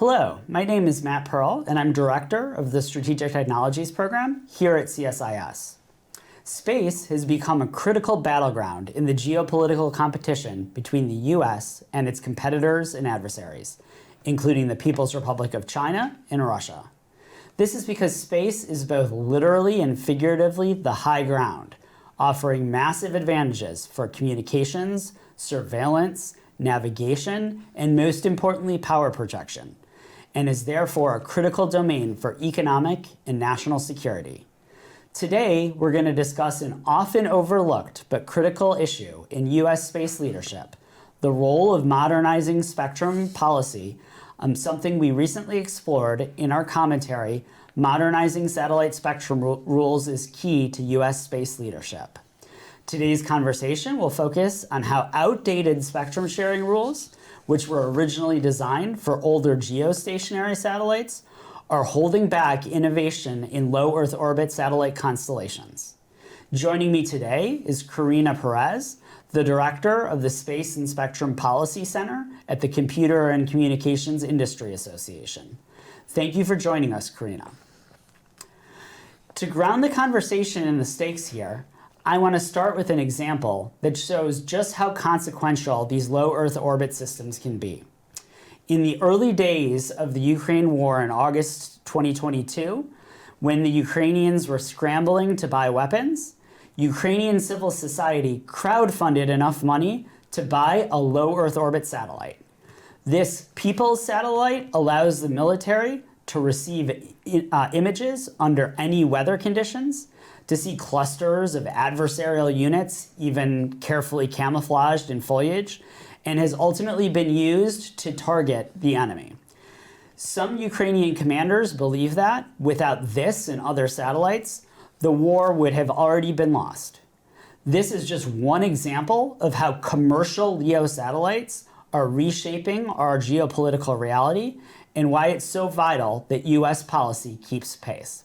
Hello, my name is Matt Pearl, and I'm Director of the Strategic Technologies Program here at CSIS. Space has become a critical battleground in the geopolitical competition between the US and its competitors and adversaries, including the People's Republic of China and Russia. This is because space is both literally and figuratively the high ground, offering massive advantages for communications, surveillance, navigation, and most importantly, power projection, and is therefore a critical domain for economic and national security. Today, we're going to discuss an often overlooked but critical issue in US space leadership, the role of modernizing spectrum policy, something we recently explored in our commentary, Modernizing Satellite Spectrum Rules is Key to US Space Leadership. Today's conversation will focus on how outdated spectrum sharing rules, which were originally designed for older geostationary satellites, are holding back innovation in low Earth orbit satellite constellations. Joining me today is Karina Perez, the Director of the Space and Spectrum Policy Center at the Computer and Communications Industry Association. Thank you for joining us, Karina. To ground the conversation in the stakes here, I want to start with an example that shows just how consequential these low Earth orbit systems can be. In the early days of the Ukraine war in August 2022, when the Ukrainians were scrambling to buy weapons, Ukrainian civil society crowdfunded enough money to buy a low Earth orbit satellite. This people's satellite allows the military to receive images under any weather conditions, to see clusters of adversarial units, even carefully camouflaged in foliage, and has ultimately been used to target the enemy. Some Ukrainian commanders believe that, without this and other satellites, the war would have already been lost. This is just one example of how commercial LEO satellites are reshaping our geopolitical reality and why it's so vital that US policy keeps pace.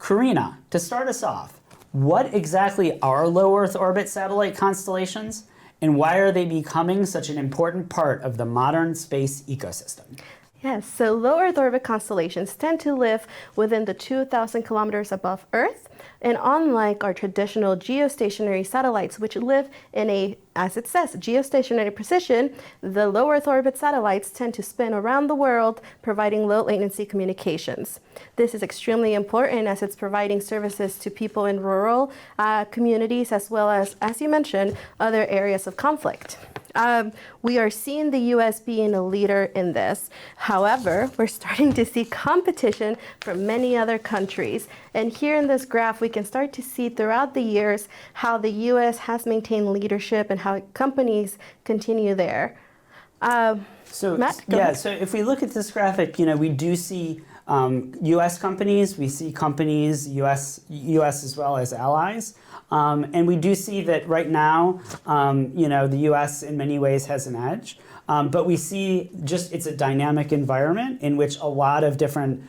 Karina, to start us off, what exactly are low Earth orbit satellite constellations, and why are they becoming such an important part of the modern space ecosystem? Yes, so low Earth orbit constellations tend to live within the 2,000 kilometers above Earth, and unlike our traditional geostationary satellites, which live in a, as it says, geostationary position, the low Earth orbit satellites tend to spin around the world, providing low latency communications. This is extremely important as it's providing services to people in rural communities, as well as you mentioned, other areas of conflict. We are seeing the US being a leader in this. However, we're starting to see competition from many other countries. And here in this graph, we can start to see throughout the years how the US has maintained leadership and how companies continue there. So Matt, so if we look at this graphic, we do see US companies, we see companies, US as well as allies. And we do see that right now, the US in many ways has an edge. But we see it's a dynamic environment in which a lot of different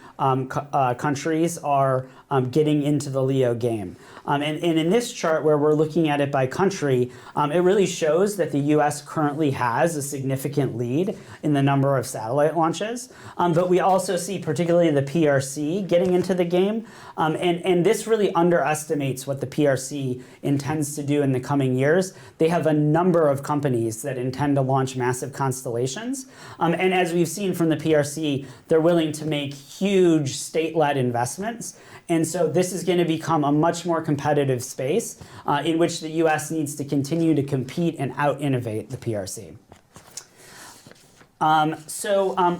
countries are getting into the LEO game. And in this chart where we're looking at it by country, it really shows that the US currently has a significant lead in the number of satellite launches. But we also see particularly the PRC getting into the game. And this really underestimates what the PRC intends to do in the coming years. They have a number of companies that intend to launch massive constellations. And as we've seen from the PRC, they're willing to make huge state-led investments. And so this is going to become a much more competitive space in which the US needs to continue to compete and out-innovate the PRC.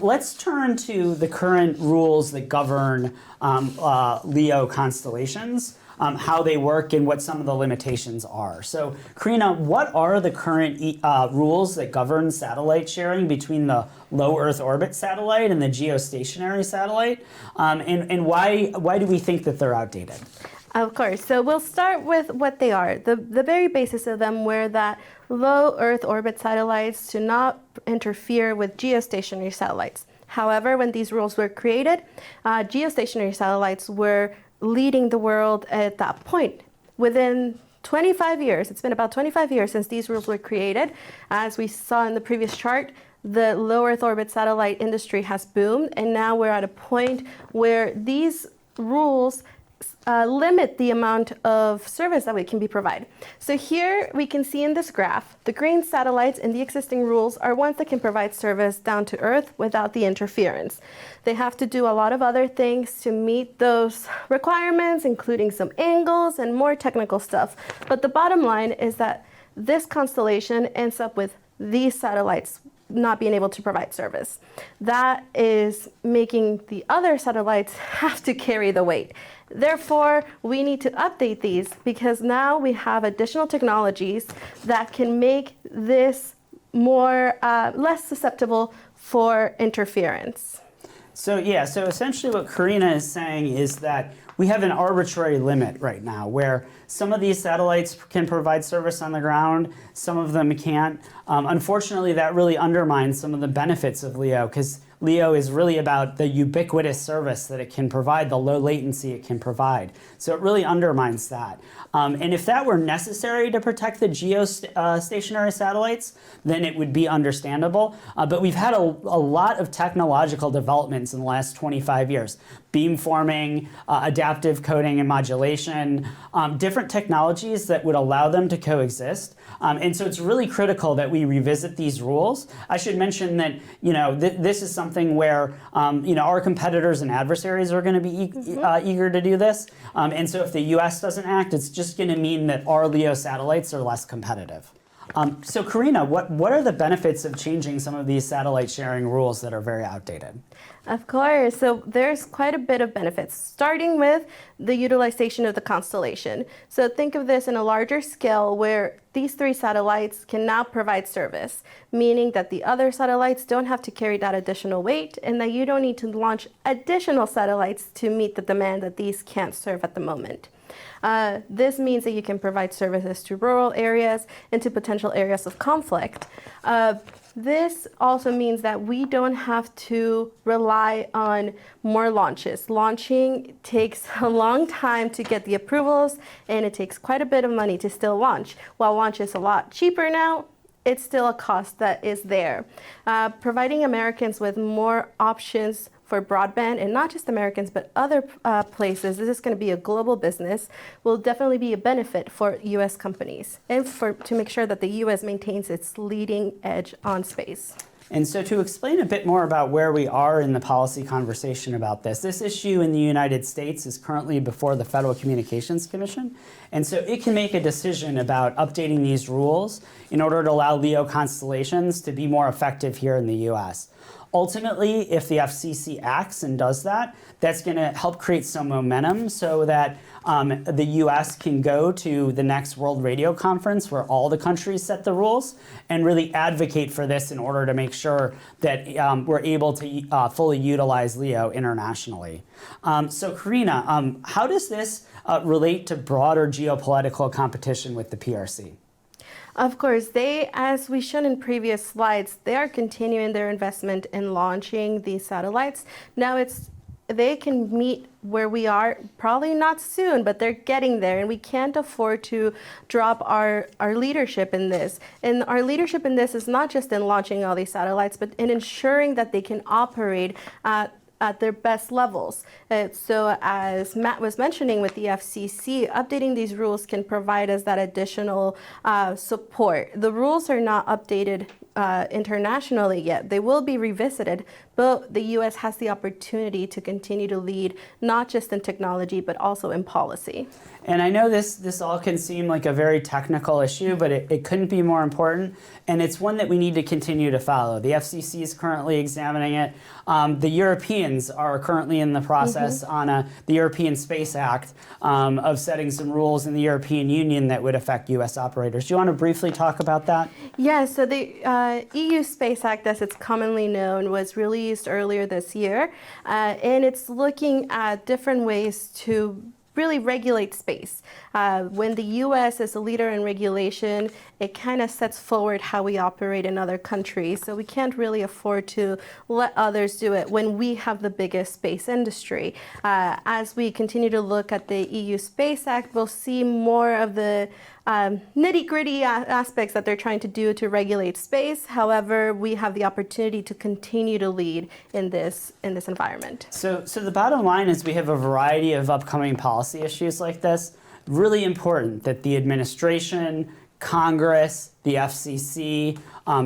Let's turn to the current rules that govern LEO constellations, how they work and what some of the limitations are. So, Karina, what are the current rules that govern satellite sharing between the low Earth orbit satellite and the geostationary satellite? And why do we think that they're outdated? Of course. So we'll start with what they are. The very basis of them were that low Earth orbit satellites do not interfere with geostationary satellites. However, when these rules were created, geostationary satellites were leading the world at that point. Within 25 years, it's been about 25 years since these rules were created. As we saw in the previous chart, the low Earth orbit satellite industry has boomed, and now we're at a point where these rules limit the amount of service that we can be provided. So here we can see in this graph, the green satellites in the existing rules are ones that can provide service down to Earth without the interference. They have to do a lot of other things to meet those requirements, including some angles and more technical stuff. But the bottom line is that this constellation ends up with these satellites not being able to provide service. That is making the other satellites have to carry the weight. Therefore, we need to update these because now we have additional technologies that can make this more less susceptible for interference. So essentially what Karina is saying is that we have an arbitrary limit right now where some of these satellites can provide service on the ground, some of them can't. Unfortunately, that really undermines some of the benefits of LEO because LEO is really about the ubiquitous service that it can provide, the low latency it can provide. So it really undermines that. And if that were necessary to protect the geostationary satellites, then it would be understandable. But we've had a lot of technological developments in the last 25 years. Beamforming, adaptive coding and modulation, different technologies that would allow them to coexist. And so it's really critical that we revisit these rules. I should mention that this is something where our competitors and adversaries are going to be eager to do this. And so if the U.S. doesn't act, it's just going to mean that our LEO satellites are less competitive. So Karina, what are the benefits of changing some of these satellite sharing rules that are very outdated? Of course. So there's quite a bit of benefits, starting with the utilization of the constellation. So think of this in a larger scale where these 3 satellites can now provide service, meaning that the other satellites don't have to carry that additional weight and that you don't need to launch additional satellites to meet the demand that these can't serve at the moment. This means that you can provide services to rural areas and to potential areas of conflict. This also means that we don't have to rely on more launches. Launching takes a long time to get the approvals, and it takes quite a bit of money to still launch. While launch is a lot cheaper now, it's still a cost that is there. Providing Americans with more options for broadband, and not just Americans, but other places, this is going to be a global business, will definitely be a benefit for U.S. companies and to make sure that the U.S. maintains its leading edge on space. And so to explain a bit more about where we are in the policy conversation about this issue in the United States is currently before the Federal Communications Commission. And so it can make a decision about updating these rules in order to allow LEO constellations to be more effective here in the U.S. Ultimately, if the FCC acts and does that, that's going to help create some momentum so that the U.S. can go to the next World Radio Conference where all the countries set the rules and really advocate for this in order to make sure that we're able to fully utilize LEO internationally. So Karina, how does this relate to broader geopolitical competition with the PRC? Of course, as we shown in previous slides, they are continuing their investment in launching these satellites. Now they can meet where we are, probably not soon, but they're getting there, and we can't afford to drop our leadership in this. And our leadership in this is not just in launching all these satellites, but in ensuring that they can operate at their best levels. So as Matt was mentioning with the FCC, updating these rules can provide us that additional support. The rules are not updated internationally yet. They will be revisited, but the U.S. has the opportunity to continue to lead, not just in technology, but also in policy. And I know this all can seem like a very technical issue, but it couldn't be more important. And it's one that we need to continue to follow. The FCC is currently examining it. The Europeans are currently in the process on the European Space Act of setting some rules in the European Union that would affect U.S. operators. Do you want to briefly talk about that? Yeah, so the EU Space Act, as it's commonly known, was released earlier this year. And it's looking at different ways to really regulate space. When the U.S. is a leader in regulation, it kind of sets forward how we operate in other countries. So we can't really afford to let others do it when we have the biggest space industry. As we continue to look at the EU Space Act, we'll see more of the nitty-gritty aspects that they're trying to do to regulate space. However, we have the opportunity to continue to lead in this environment. So the bottom line is we have a variety of upcoming policy issues like this. Really important that the administration, Congress, the FCC,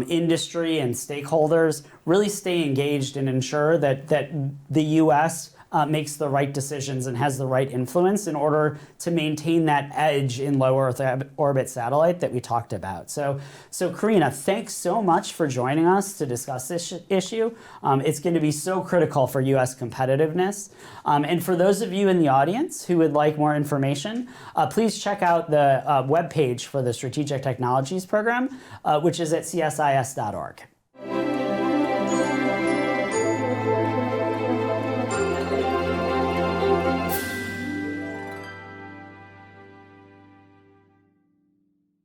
industry, and stakeholders really stay engaged and ensure that the U.S. Makes the right decisions and has the right influence in order to maintain that edge in low Earth orbit satellite that we talked about. So Karina, thanks so much for joining us to discuss this issue. It's going to be so critical for U.S. competitiveness. And for those of you in the audience who would like more information, please check out the webpage for the Strategic Technologies Program, which is at csis.org.